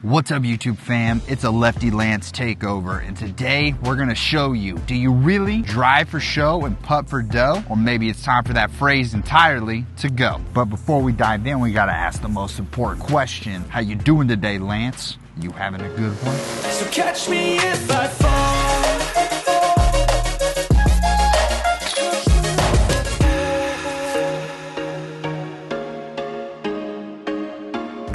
What's up, YouTube fam? It's a Lefty Lance takeover, and today we're gonna show you, do you really drive for show and putt for dough? Or maybe it's time for that phrase entirely to go. But before we dive in, we gotta ask the most important question. How you doing today, Lance? You having a good one? So catch me if I fall.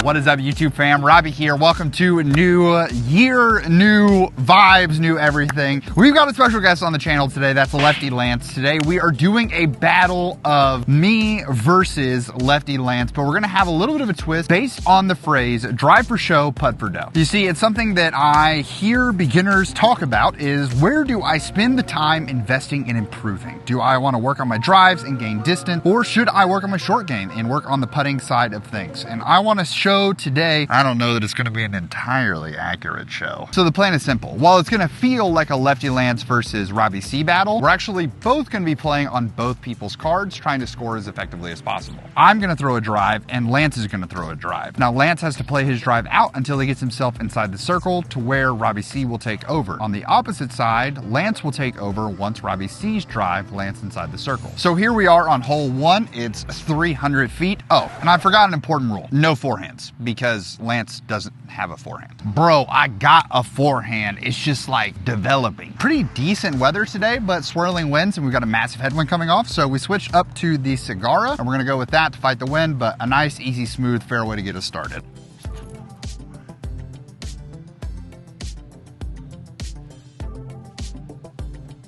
What is up, YouTube fam? Robbie here. Welcome to a new year, new vibes, new everything. We've got a special guest on the channel today. That's Lefty Lance. Today we are doing a battle of me versus Lefty Lance, but we're gonna have a little bit of a twist based on the phrase drive for show, putt for dough. You see, it's something that I hear beginners talk about is, where do I spend the time investing in improving? Do I wanna work on my drives and gain distance, or should I work on my short game and work on the putting side of things? And I wanna show today, I don't know that it's going to be an entirely accurate show. So the plan is simple. While it's going to feel like a Lefty Lance versus Robbie C battle, we're actually both going to be playing on both people's cards, trying to score as effectively as possible. I'm going to throw a drive and Lance is going to throw a drive. Now Lance has to play his drive out until he gets himself inside the circle to where Robbie C will take over. On the opposite side, Lance will take over once Robbie C's drive lands inside the circle. So here we are on hole one. It's 300 feet. Oh, and I forgot an important rule. No forehands, because Lance doesn't have a forehand. Bro, I got a forehand. It's just like developing. Pretty decent weather today, but swirling winds, and we've got a massive headwind coming off. So we switched up to the Cigarra, and we're gonna go with that to fight the wind, but a nice, easy, smooth fairway to get us started.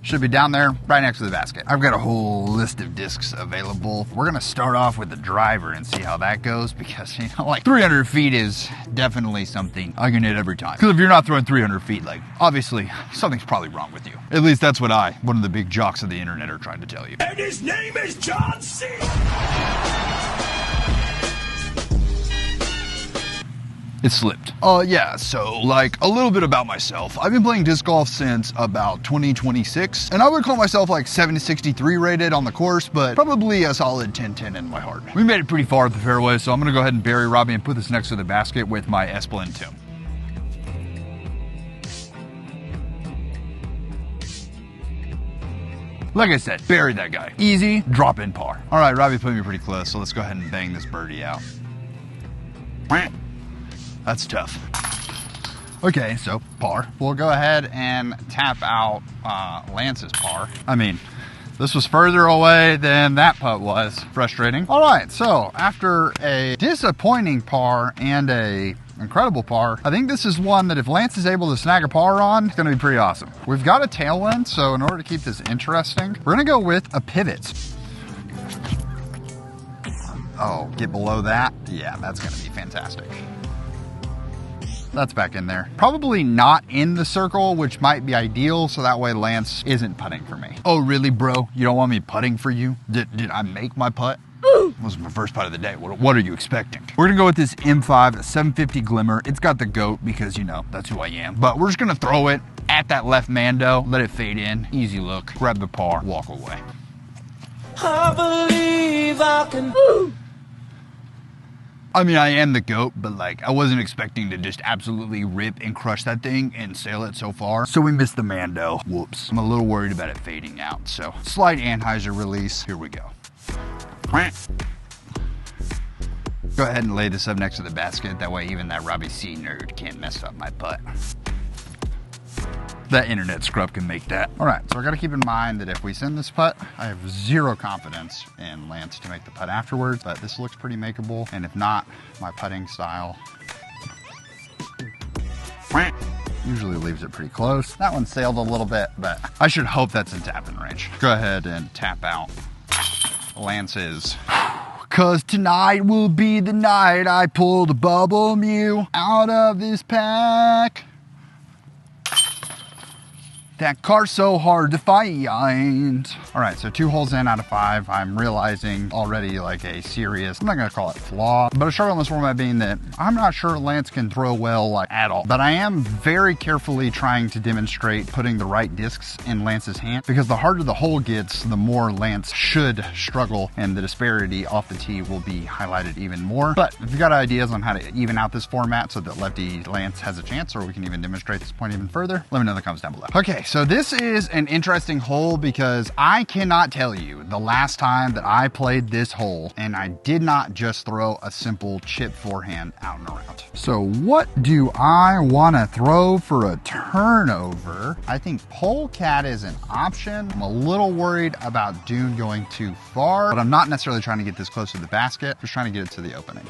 Should be down there, right next to the basket. I've got a whole list of discs available. We're gonna start off with the driver and see how that goes, because, you know, like 300 feet is definitely something I can hit every time. Because if you're not throwing 300 feet, like, obviously, something's probably wrong with you. At least that's what one of the big jocks of the internet, are trying to tell you. And his name is John C. It slipped. Yeah, so like a little bit about myself. I've been playing disc golf since about 2026, and I would call myself like 763 rated on the course, but probably a solid 10-10 in my heart. We made it pretty far at the fairway, so I'm gonna go ahead and bury Robbie and put this next to the basket with my S-Blend 2. Like I said, bury that guy. Easy, drop in par. All right, Robbie put me pretty close, so let's go ahead and bang this birdie out. That's tough. Okay, so par. We'll go ahead and tap out Lance's par. I mean, this was further away than that putt was. Frustrating. All right, so after a disappointing par and a incredible par, I think this is one that if Lance is able to snag a par on, it's gonna be pretty awesome. We've got a tailwind, so in order to keep this interesting, we're gonna go with a pivot. Oh, get below that? Yeah, that's gonna be fantastic. That's back in there. Probably not in the circle, which might be ideal, so that way Lance isn't putting for me. Oh, really, bro? You don't want me putting for you? Did I make my putt? This was my first putt of the day. What are you expecting? We're gonna go with this M5 750 Glimmer. It's got the GOAT because, you know, that's who I am. But we're just gonna throw it at that left mando, let it fade in, easy look, grab the par, walk away. I believe I can. I mean, I am the GOAT, but like, I wasn't expecting to just absolutely rip and crush that thing and sail it so far. So we missed the mando. Whoops. I'm a little worried about it fading out. So slight Anheuser release. Here we go. Go ahead and lay this up next to the basket. That way even that Robbie C nerd can't mess up my putt. That internet scrub can make that. All right, so I gotta keep in mind that if we send this putt, I have zero confidence in Lance to make the putt afterwards, but this looks pretty makeable. And if not, my putting style usually leaves it pretty close. That one sailed a little bit, but I should hope that's in tapping range. Go ahead and tap out Lance's. Cause tonight will be the night I pull the bubble mew out of this pack. That car's so hard to find. All right, so 2 holes in out of 5. I'm realizing already like a serious, I'm not gonna call it flaw, but a struggle in this format being that I'm not sure Lance can throw well like at all. But I am very carefully trying to demonstrate putting the right discs in Lance's hand, because the harder the hole gets, the more Lance should struggle, and the disparity off the tee will be highlighted even more. But if you've got ideas on how to even out this format so that lefty Lance has a chance, or we can even demonstrate this point even further, let me know in the comments down below. Okay, so this is an interesting hole because I cannot tell you the last time that I played this hole and I did not just throw a simple chip forehand out and around. So what do I want to throw for a turnover? I think polecat is an option. I'm a little worried about dune going too far, but I'm not necessarily trying to get this close to the basket, just trying to get it to the opening.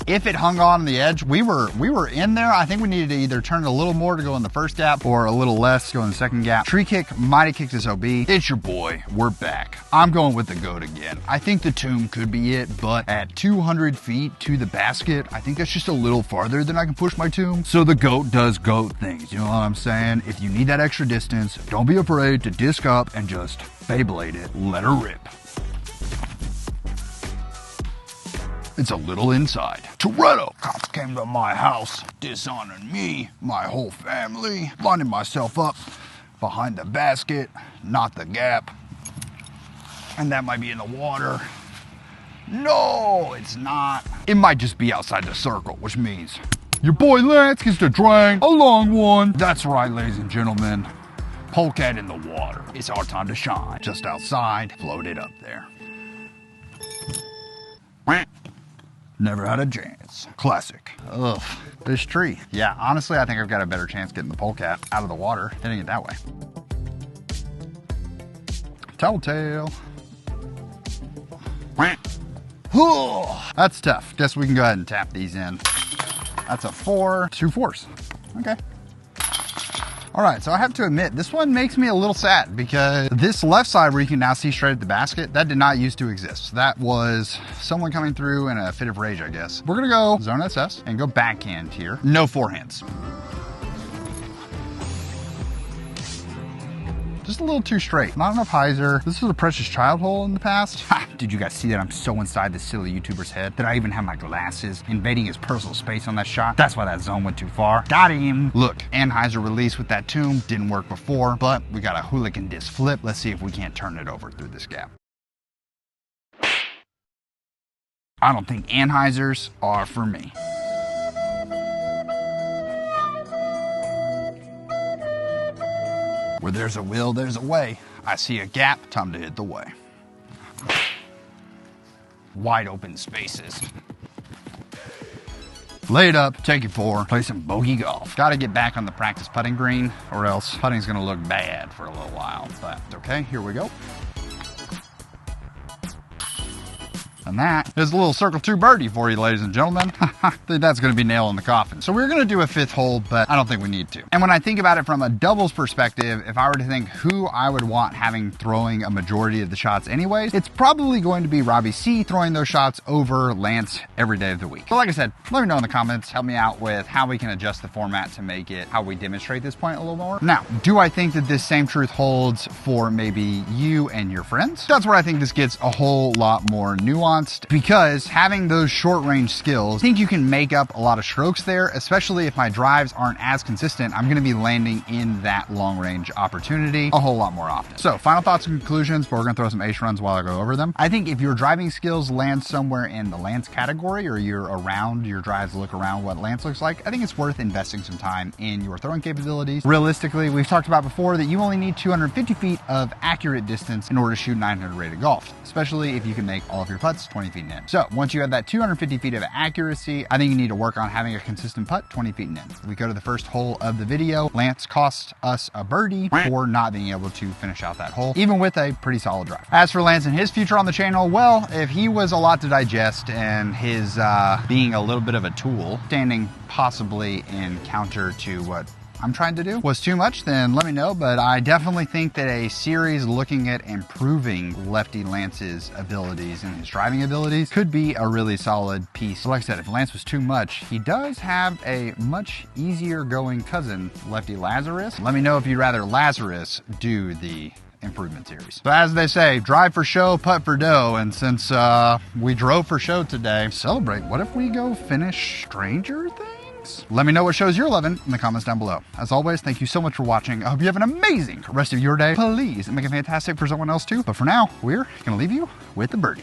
If it hung on the edge, we were in there. I think we needed to either turn it a little more to go in the first gap or a little less to go in the second gap. Tree kick might have kicked this OB. It's your boy, we're back. I'm going with the goat again. I think the tomb could be it, but at 200 feet to the basket, I think that's just a little farther than I can push my tomb. So the goat does goat things, you know what I'm saying? If you need that extra distance, don't be afraid to disc up and just Beyblade it, let her rip. It's a little inside. Toretto! Cops came to my house, dishonoring me, my whole family, lining myself up behind the basket, not the gap. And that might be in the water. No, it's not. It might just be outside the circle, which means your boy Lance gets to drain a long one. That's right, ladies and gentlemen. Polecat in the water. It's our time to shine. Just outside, float it up there. Never had a chance. Classic. Ugh, this tree. Yeah, honestly, I think I've got a better chance getting the polecat out of the water, hitting it that way. Telltale. That's tough. Guess we can go ahead and tap these in. That's a 4, 2 4s. Okay. All right, so I have to admit, this one makes me a little sad because this left side where you can now see straight at the basket, that did not used to exist. That was someone coming through in a fit of rage, I guess. We're gonna go zone SS and go backhand here. No forehands. Just a little too straight. Not enough hyzer. This was a precious child hole in the past. Ha! Did you guys see that I'm so inside this silly YouTuber's head that I even have my glasses invading his personal space on that shot? That's why that zone went too far. Got him. Look, Anheuser release with that tomb didn't work before, but we got a hooligan disc flip. Let's see if we can't turn it over through this gap. I don't think Anheisers are for me. Where there's a will, there's a way. I see a gap, time to hit the way. Wide open spaces. Lay it up, take it 4, play some bogey golf. Gotta get back on the practice putting green, or else putting's gonna look bad for a little while, but okay, here we go. And that is a little circle 2 birdie for you, ladies and gentlemen. I think that's gonna be nail in the coffin. So we're gonna do a 5th hole, but I don't think we need to. And when I think about it from a doubles perspective, if I were to think who I would want having throwing a majority of the shots anyways, it's probably going to be Robbie C throwing those shots over Lance every day of the week. But like I said, let me know in the comments, help me out with how we can adjust the format to make it how we demonstrate this point a little more. Now, do I think that this same truth holds for maybe you and your friends? That's where I think this gets a whole lot more nuanced, because having those short range skills, I think you can make up a lot of strokes there, especially if my drives aren't as consistent. I'm gonna be landing in that long range opportunity a whole lot more often. So final thoughts and conclusions, but we're gonna throw some ace runs while I go over them. I think if your driving skills land somewhere in the Lance category, or you're around your drives, look around what Lance looks like, I think it's worth investing some time in your throwing capabilities. Realistically, we've talked about before that you only need 250 feet of accurate distance in order to shoot 900 rated golf, especially if you can make all of your putts 20 feet and in. So once you have that 250 feet of accuracy, I think you need to work on having a consistent putt 20 feet and in. We go to the first hole of the video. Lance cost us a birdie for not being able to finish out that hole, even with a pretty solid drive. As for Lance and his future on the channel, well, if he was a lot to digest and his being a little bit of a tool, standing possibly in counter to what I'm trying to do was too much, then let me know. But I definitely think that a series looking at improving Lefty Lance's abilities and his driving abilities could be a really solid piece. But like I said, if Lance was too much, he does have a much easier going cousin, Lefty Lazarus. Let me know if you'd rather Lazarus do the improvement series. So as they say, drive for show, putt for dough. And since we drove for show today, celebrate. What if we go finish Stranger Things? Let me know what shows you're loving in the comments down below. As always, thank you so much for watching. I hope you have an amazing rest of your day. Please make it fantastic for someone else too. But for now, we're gonna leave you with the birdie.